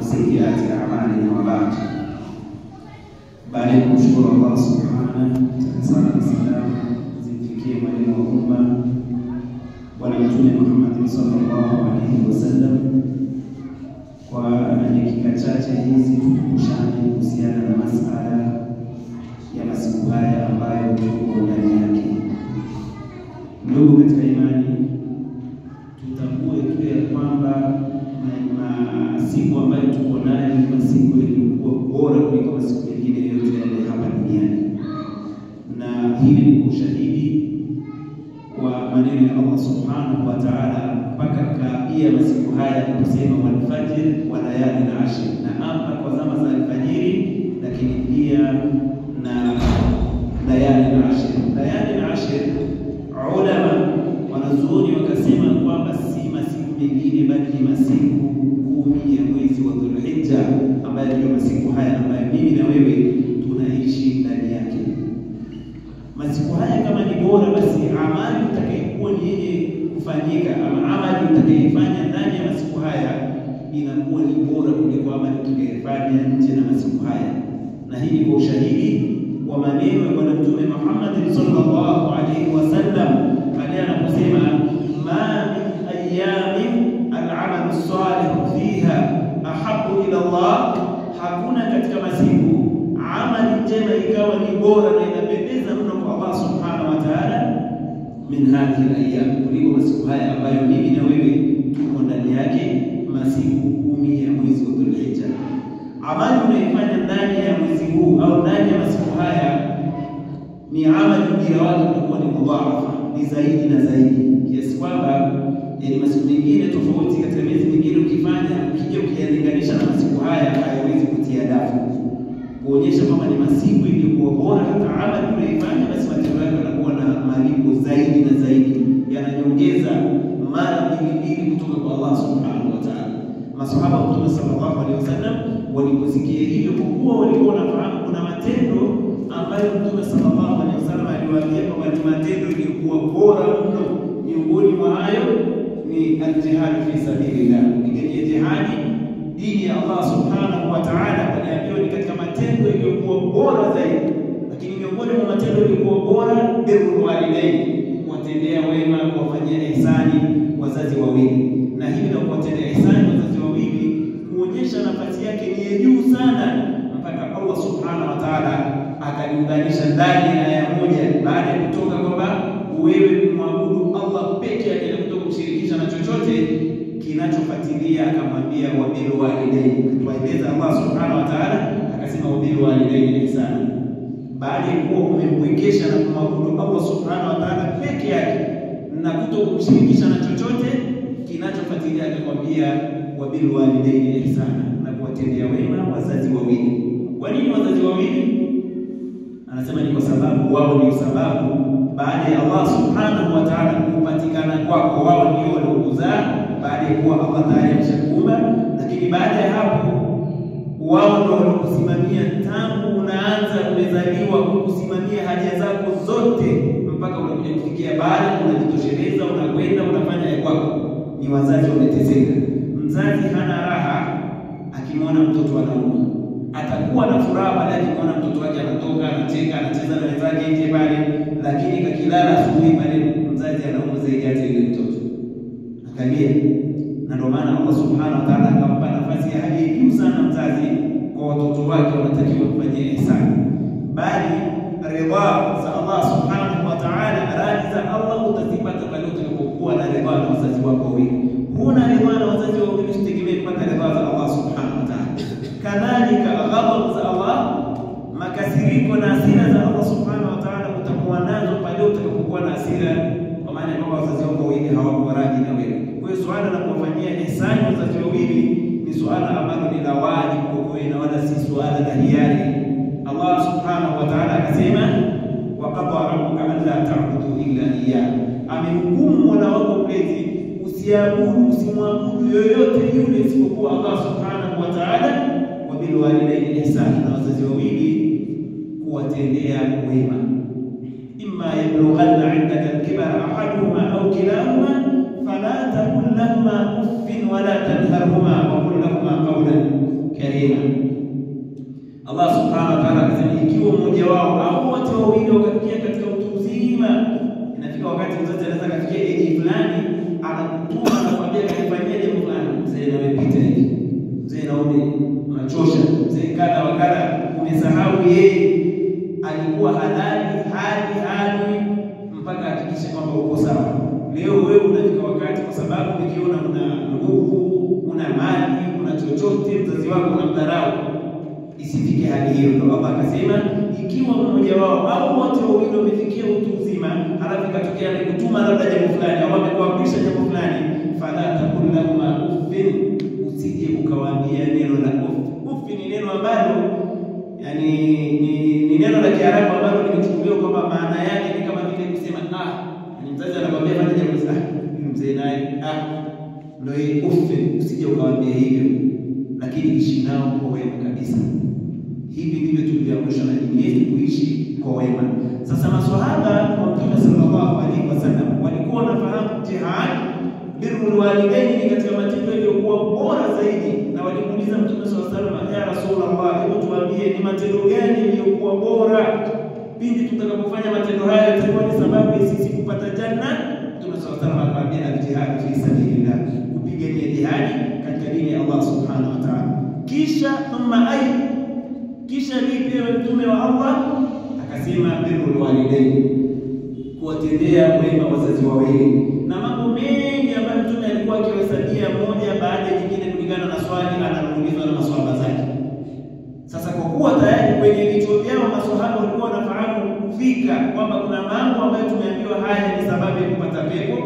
سيئات أعمالنا وبعد. بعد نشكر الله سبحانه وتعالى زمfikie mwalimu wa umma Bwana Mtume Muhammad sallallahu alaihi wasallam. Kwa dakika chache hizi tukumbushane kuhusiana na masuala ya masiku haya ambayo tuko ndani yake. Ndugu katika imani, tutambue tu ya kwamba masiku ambayo tuko nayo ni masiku yaliyokuwa bora kuliko masiku mengine yote yale hapa duniani. Na hili ni ushahidi wa maneno ya Allah subhanahu wa ta'ala mpaka kaia masiku haya kusema wal fajr wa layalin ashr, na hapa kwa zama za alfajiri, lakini pia na layalin ashr. Layalin ashr, ulama wanazuoni wakasema kwamba si masiku mengine bali ni masiku 10 ya mwezi wa Dhulhijja, ambayo ndio masiku haya ambayo mimi na wewe tunaishi ndani yake. Masiku haya kama ni bora, basi amali itakayokuwa ni yenye kufanyika ama amali utakayofanya ndani ya masiku haya inakuwa ni bora kuliko amali utakayofanya nje na masiku haya. Na hii ni kwa ushahidi wa maneno ya Bwana Mtume Muhammad sallallahu alaihi wasallam pale anaposema ma min ayamin al-amal as-salih fiha ahabbu ila Allah, hakuna katika masiku amali njema ikawa ni bora na inapendeza mno kwa Allah subhanahu wa ta'ala min hadhihi al-ayyam, kuliko masiku haya ambayo mimi na wewe tuko ndani yake, masiku 10 ya mwezi wa Dhulhijja. Amali unaifanya ndani ya mwezi huu au ndani ya masiku haya ni amali ujira wake unakuwa ni mudharafa, ni zaidi na zaidi, kiasi kwamba yani masiku mengine tofauti katika miezi mingine ukifanya, ukija ukiyalinganisha na masiku haya hayawezi kutia dafu, kuonyesha kwamba ni masiku iliyokuwa bora. Hata amali unaifanya basi matendo yake yanakuwa na malipo zaidi na zaidi, yananyongeza mara mbili kutoka kwa Allah subhanahu wa ta'ala. Masahaba wa Mtume sallallahu alaihi wasallam waliposikia hivyo, kwa kuwa walikuwa wanafahamu kuna matendo ambayo Mtume sallallahu alaihi wasallam aliwaambia kwamba ni matendo yaliyokuwa bora mno, miongoni mwa hayo ni al-jihad fi sabilillah, kupigania jihadi dini ya Allah subhanahu wa ta'ala. Waliambiwa ni katika matendo yaliyokuwa bora zaidi, lakini miongoni mwa matendo yaliyokuwa bora birrul walidain, kuwatendea wema, kuwafanyia ihsani wazazi wawili. Na hivi na kuwatendea ihsani wazazi wawili kuonyesha nafasi yake ni ya juu sana, mpaka Allah subhanahu wa ta'ala akaliunganisha ndani ya aya moja, baada ya kutoka kwamba wewe kumwabudu Allah peke yake na kutokumshirikisha na chochote, kinachofuatilia akamwambia wabil walidain. Tuwaeleza Allah subhanahu wa ta'ala akasema wabil walidain ihsana. Baada ya kuwa umempwekesha na kumwabudu Allah subhanahu wa ta'ala peke yake na kutokumshirikisha na chochote, kinachofuatilia akamwambia wabil walidain ihsana, na kuwatendea wema wazazi wawili. Kwa nini wazazi wawili? Anasema ni kwa sababu wao ndio sababu baada ya Allah subhanahu wa ta'ala kupatikana kwako, wao ndio waliokuzaa baada ya kuwa Allah tayari ameshakuumba. Lakini baada ya hapo wao ndio waliokusimamia tangu unaanza umezaliwa, kukusimamia haja zako zote mpaka unakuja kufikia baada unajitosheleza, unakwenda unafanya ya kwako. Ni wazazi wameteseka. Mzazi hana raha akimwona mtoto anaumwa, atakuwa na furaha baada ya kuona mtoto wake anatoka, anacheka, anacheza na wenzake nje pale, lakini kakilala asubuhi pale mzazi anaumwa zaidi hata ile mtoto. Angalia, na ndio maana Allah subhanahu wa ta'ala akampa nafasi ya hali ya juu sana mzazi kwa watoto wake, wanatakiwa kufanyia ihsani. Bali ridha za Allah subhanahu wa ta'ala, radhi za Allah utazipata pale utakapokuwa na ridha na wazazi wako wawili. Huna ridha na wazazi wawili, usitegemee kupata ridha za Allah subhanahu wa ta'ala. Kadhalika ghadhabu za Allah, makasiriko na hasira za Allah subhanahu wa ta'ala utakuwa nazo pale utakapokuwa na hasira, kwa maana kwamba wazazi wako wawili hawako radhi na wewe. Kwa hiyo swala la kuwafanyia ihsani wazazi wawili ni swala ambalo ni la wajibu kwa wewe, na wala si swala la hiari. Allah subhanahu wa ta'ala akasema wa qada rabbuka alla ta'budu illa iyyah, amehukumu Mola wako mlezi usimwabudu yoyote yule isipokuwa Allah subhanahu wa ta'ala. Wabil walidain ihsana, na wazazi wawili kuwatendea wema. Imma yablughanna 'indaka al-kibara ahaduhuma aw kilahuma fala taqul lahumā uffin wa la tanharhumā wa qul lahumā qawlan wao au wote wawili wakafikia katika utu uzima, inafika wakati mzazi anaweza kafikia age fulani, anakutuma anakuambia kanifanyia jambo fulani, mzee na wewe pita hivi, mzee naone unachosha, mzee kadha wa kadha, umesahau yeye alikuwa halali hadi mpaka hakikisha kwamba uko sawa. Leo wewe unafika wakati kwa sababu ukiona una nguvu, una mali, una chochote, mzazi wako unamdharau. Isifike hali hiyo. Ndio Allah akasema ikiwa mmoja wao au wote wawili wamefikia utu uzima, halafu ikatokea amekutuma labda jambo fulani au amekuamrisha jambo fulani, fala taqul lahum uffin, usije ukawaambia neno la uff. Ni neno ambalo ni neno la Kiarabu ambalo limechukuliwa kwamba maana yake ni kama vile kusema ni mzazi anakuambia fanya jambo fulani, mzee naye ndio hii uffin, usije ukawaambia hivyo, lakini ishi nao kwa wema kabisa. Hivi ndivyo tulivyoamrishwa na dini yetu, kuishi kwa wema. Sasa maswahaba wa Mtume sallallahu alaihi wasallam walikuwa wanafahamu jihad, birrul walidaini ni katika matendo yaliyokuwa bora zaidi, na walimuuliza Mtume sallallahu alaihi wasallam, ya Rasulullah, hebu tuambie ni matendo gani yaliyokuwa bora, pindi tutakapofanya matendo haya itakuwa ni sababu ya sisi kupata janna. Mtume sallallahu alaihi wasallam akamwambia al-jihad fi sabilillah, kupigania jihad katika dini ya Allah subhanahu wa ta'ala. Kisha vipi mtume wa Allah? Akasema birrul walidain, kuwatendea wema wazazi wawili, na mambo mengi ambayo mtume alikuwa akiwasaidia moja baada ya nyingine kulingana na swali analoulizwa na maswahaba zake. Sasa kwa kuwa tayari kwenye vichwa vyao maswahaba walikuwa wanafahamu fika kwamba kuna mambo ambayo tumeambiwa haya ni sababu ya kupata pepo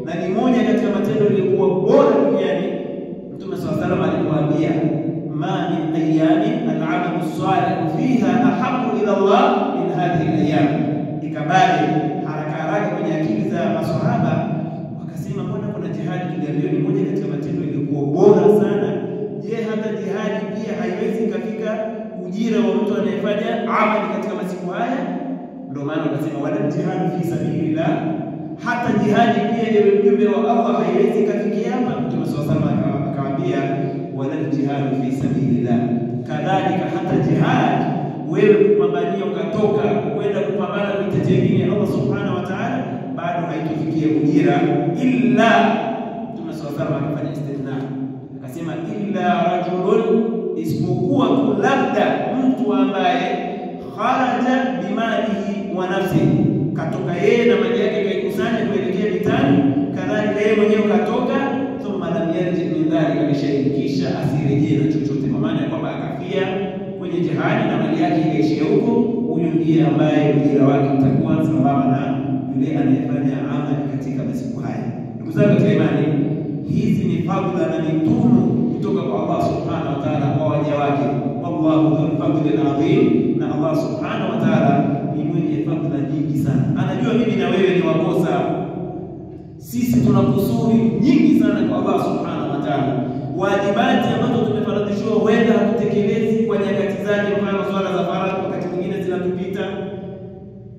na ni moja katika matendo yaliyokuwa bora duniani, Mtume sallallahu alaihi wasallam alipoambia ma min ayyamin al-'amalu salih fiha ahabbu ila Allah min hadhihi al-ayyam, ikabali haraka kwenye akili za maswahaba, wakasema mbona kuna jihad tuliambiwa ni moja katika matendo yaliyokuwa bora sana, je hata jihad pia haiwezi kufika ujira wa mtu anayefanya amali katika masiku haya? Ndio maana wakasema wala jihad fi sabilillah, hata jihad pia ile mjumbe wa Allah haiwezi kufikia hapa. Mtume sallallahu alaihi wasallam akawaambia wala jihad fi sabilillah, kadhalika hata jihad wewe kupambania ukatoka kwenda kupambana kuitetea dini ya Allah subhanahu wa ta'ala, bado haitofikia ujira illa, Mtume sallallahu alaihi wasallam akafanya istithna akasema illa rajulun, isipokuwa labda mtu ambaye kharaja bimalihi wa nafsihi, katoka yeye na mali yake kaikusanya kuelekea vitani, kadhalika yeye mwenyewe katoka, thumma lam yarji min dhalika bi shay'in, kisha asirejee na chochote, kwa maana kwamba akafia kwenye jihad na mali yake ikaishia huko, huyu ndiye ambaye ujira wake utakuwa sambamba na yule anayefanya amali katika masiku haya. Ndugu zangu katika imani, hizi ni fadhila na ni tunu kutoka kwa Allah subhanahu wa ta'ala kwa waja wake. Wallahu dhul fadli al-azim, na Allah subhanahu wa ta'ala ni mwenye fadhila nyingi sana. Anajua mimi na wewe ni wakosa, sisi tuna kusuri nyingi sana kwa Allah subhanahu wa ta'ala. Wajibati ambazo tumefaradhishwa huenda hatutekelezi kwa nyakati zake, mfano swala za faradhi wakati mwingine zinatupita,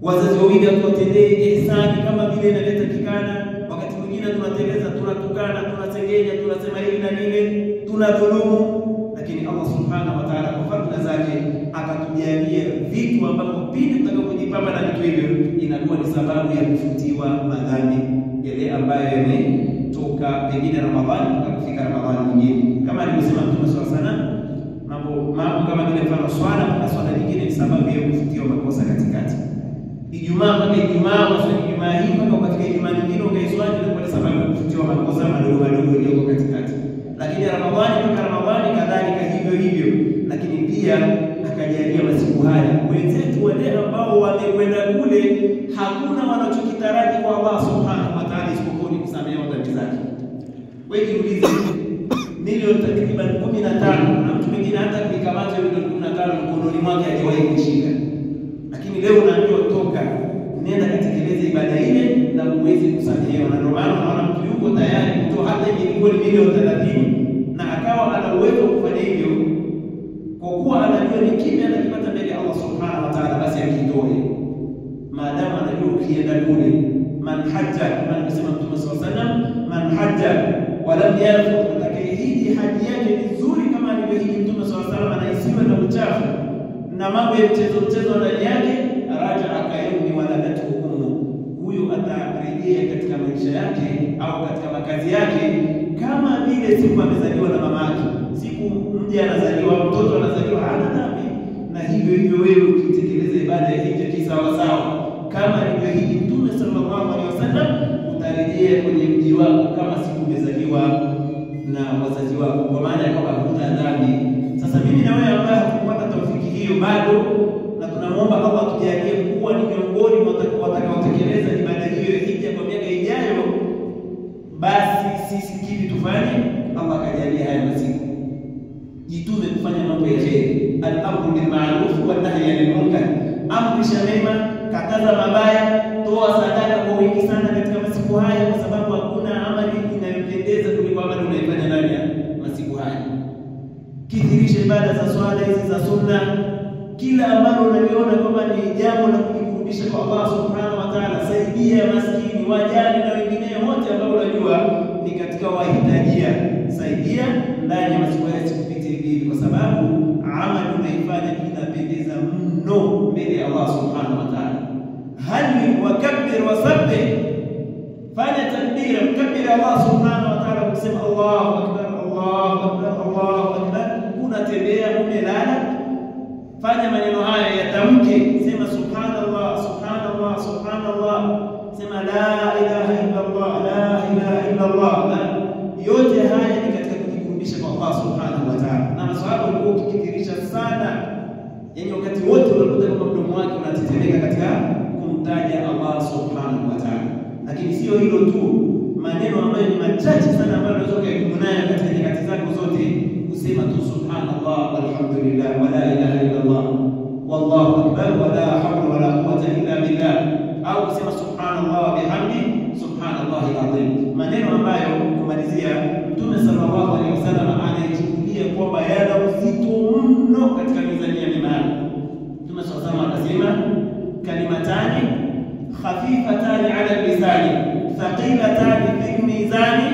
wazazi wawili hatuwatendei ihsani kama vile inavyotakikana, wakati mwingine tunateleza, tunatukana, tunasengenya, tunasema hili na lile, tunadhulumu, lakini Allah subhanahu wa ta'ala kwa fadhila zake akatujalia vitu ambavyo pindi tutakapojipamba na vitu hivyo inakuwa ni sababu ya kufutiwa madhambi yale ambayo yametoka pengine Ramadhani mpaka kufika Ramadhani nyingine. Kama alivyosema Mtume sallallahu alaihi wasallam, mambo kama vile mfano swala na swala nyingine ni sababu ya kufutiwa makosa katikati. Ijumaa mpaka Ijumaa, waswali Ijumaa hii mpaka katika Ijumaa nyingine ukaiswali, ni kwa sababu ya kufutiwa makosa madogo yaliyoko katikati. Lakini Ramadhani mpaka Ramadhani kadhalika hivyo, lakini pia akajalia masiku haya wenzetu wale ambao wamekwenda kule hakuna wanachokitaraji kwa Allah subhanahu wa ta'ala isipokuwa ni kusamehewa dhambi zake. Wewe jiulize, milioni takriban 15 na mtu mwingine hata kuikamata milioni 15 mkononi mwake hajawahi kushika, lakini leo unaambiwa toka nenda katekeleza ibada ile na uweze kusamehewa. Na ndio maana unaona mtu yuko tayari kutoa hata ilikuwa ni milioni 30 na akawa ana uwezo wa kufanya hivyo, kwa kuwa anajua ni kipi anakipata mbele ya Allah subhanahu wa ta'ala, basi akitoe, maadamu anajua ukienda kule man hajja, kama anasema Mtume sallallahu alaihi wasallam, man hajja wa lam yarfud, atakayehiji haji yake nzuri kama alivyohiji Mtume sallallahu alaihi wasallam, anaisiwa na uchafu na mambo ya mchezo ndani yake, raja akaini waladatu ummu, huyo atarejea katika maisha yake au katika makazi yake kama vile siku amezaliwa na mama yake. Siku mja anazaliwa, mtoto anazaliwa hana dhambi, na hivyo wewe ukitekeleza ibada ya hija kisawa sawa kama alivyoahidi Mtume sallallahu alaihi wasallam, utarejea kwenye mji wako kama siku umezaliwa na wazazi wako, kwa maana ya kwamba huna dhambi. Sasa mimi na wewe ambaye hatukupata taufiki hiyo bado, na tunamuomba Allah tujalie kuwa ni miongoni mwa watakaotekeleza ibada hiyo ya hija kwa miaka ijayo, basi sisi kivi tufanye? Allah kajalie haya masiku, jitume kufanya mambo ya kheri, al-amru bil ma'ruf wa nahy 'anil munkar, amrisha mema, kataza mabaya, toa sadaka kwa wingi sana katika masiku haya, kwa sababu hakuna amali inayopendeza kuliko amali unayofanya ndani ya masiku haya. Kithirisha ibada za swala hizi za sunna, kila ambalo unaliona kwamba ni jambo la kujikurubisha kwa Allah subhanahu wa ta'ala. Saidia maskini, wajane na wengine wote ambao unajua ni katika wahitajia, saidia ndani ya masiku haya, sikupite hivi, kwa sababu amali unaifanya inapendeza mno mbele ya Allah subhanahu wa ta'ala. Hali wakabbir wasabbih, fanya takbira, mkabbir Allah subhanahu wa ta'ala, kusema Allahu akbar, Allahu akbar, Allahu akbar. Unatembea, umelala, fanya maneno haya, yatamke, sema subhanallah, subhanallah, subhanallah, sema la ilaha illa Allah, la ilaha illa Allah. Yote haya ni katika kujikurubisha kwa Allah subhanahu wa ta'ala, na maswahaba walikuwa wakikithirisha sana, yani wakati wote unakuta kama mdomo wake unatetemeka katika kumtaja Allah subhanahu wa ta'ala. Lakini sio hilo tu, maneno ambayo ni machache sana ambayo unaweza kuyakunayo katika nyakati zako zote, kusema tu subhanallah walhamdulillah wa la ilaha illa Allah wallahu akbar wa la hawla wa la quwwata illa billah, au kusema subhanallah wa bihamdi subhanallahil azim, maneno ambayo kumalizia Mtume sallallahu alaihi wasallam anayechukulia kwamba yana uzito mno katika mizani ya imani. Mtume sallallahu alaihi wasallam akasema kalimatani khafifatani ala lisani thaqilatani fil mizani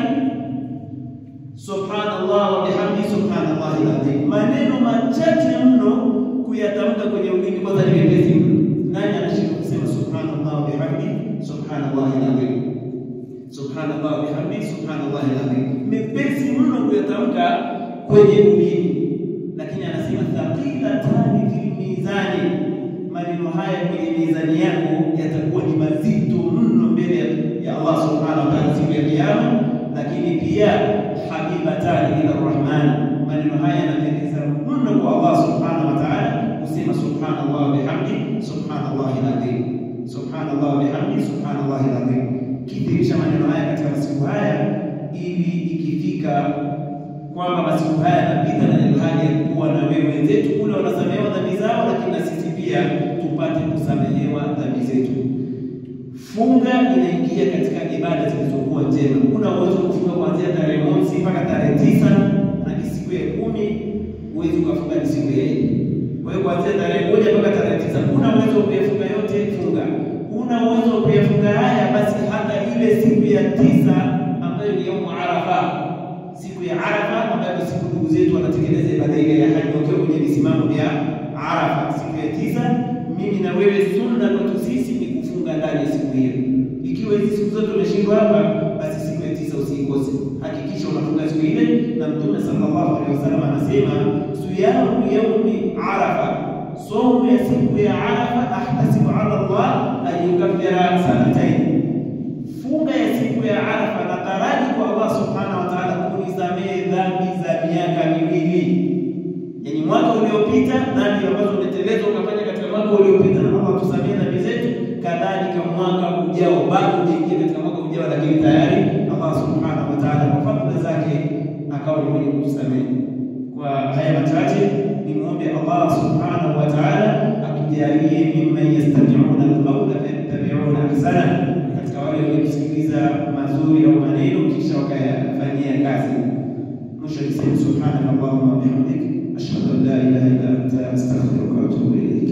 subhanallah wa bihamdi subhanallahil azim. Maneno machache mno kuyatamka kwenye ulimi, kwanza ni mepesi mno. Nani anashika kusema subhanallah wa bihamdi subhanallahil azim, subhanallah wa bihamdi subhanallahil azim? Mepesi mno kuyatamka kwenye ulimi, lakini anasema thaqilatani fil mizani, maneno haya kwenye mizani yako yatakuwa ni mazito mno mbele ya Allah subhanahu wa ta'ala siku ya kiyama. Lakini pia habibatani ila rahman, maneno haya yanapendeza mno kwa Allah subhanahu wa ta'ala, kusema subhanallah wa bihamdi subhanallahil azim, subhanallah wa bihamdi subhanallahil azim. Kithirisha maneno haya katika masiku haya, ili ikifika kwamba masiku haya yanapita na hali ya kuwa na wewe wenzetu kule wanasamehewa dhambi zao, lakini na sisi pia tupate kusamehewa dhambi zetu. Funga inaingia katika ibada zilizokuwa njema. Kuna uwezo kufunga kuanzia tarehe 1 mpaka tarehe 9, na siku ya 10 uwezo kufunga ni siku ya Eid. Kwa hiyo kuanzia tarehe 1 mpaka tarehe 9 kuna uwezo kufunga yote, funga. Kuna uwezo kufunga haya, basi hata ile siku ya 9 ambayo ni yaumu Arafa, siku ya Arafa ambayo siku ndugu zetu wanatekeleza ibada ile ya haji wakiwa kwenye misimamo ya Arafa, siku ya 9, mimi na wewe sunna kwetu sisi ni kufunga ndani ya siku hiyo. Ikiwa hizi siku zote umeshindwa hapa, basi siku ya 9 usikose, hakikisha unafunga siku ile. Na Mtume sallallahu alaihi wasallam anasema siyamu yaumi Arafa, somo ya siku ya Arafa, ahtasibu ala Allah an yukaffira sanatayn, funga ya siku ya Arafa na taraji kwa Allah subhanahu wa ta'ala kunisamehe dhambi za miaka miwili, yani mwaka uliopita, dhambi ambazo umeteleza ukafanya katika mwaka uliopita, na Allah tusamehe dhambi zetu. Kadhalika mwaka ujao, bado ujiingie katika mwaka ujao, lakini tayari Allah subhanahu wa ta'ala kwa fadhila zake akawa ni mwenye kutusamehe. Kwa haya machache nimuombe Allah subhanahu wa ta'ala atujalie mimman yastami'una al-qawla fayattabi'una ahsana, katika wale waliosikiliza mazuri au maneno kisha wakayafanyia kazi. Mwisho niseme subhanakallahumma wa bihamdik ashhadu an la ilaha illa anta astaghfiruka wa atubu ilayk.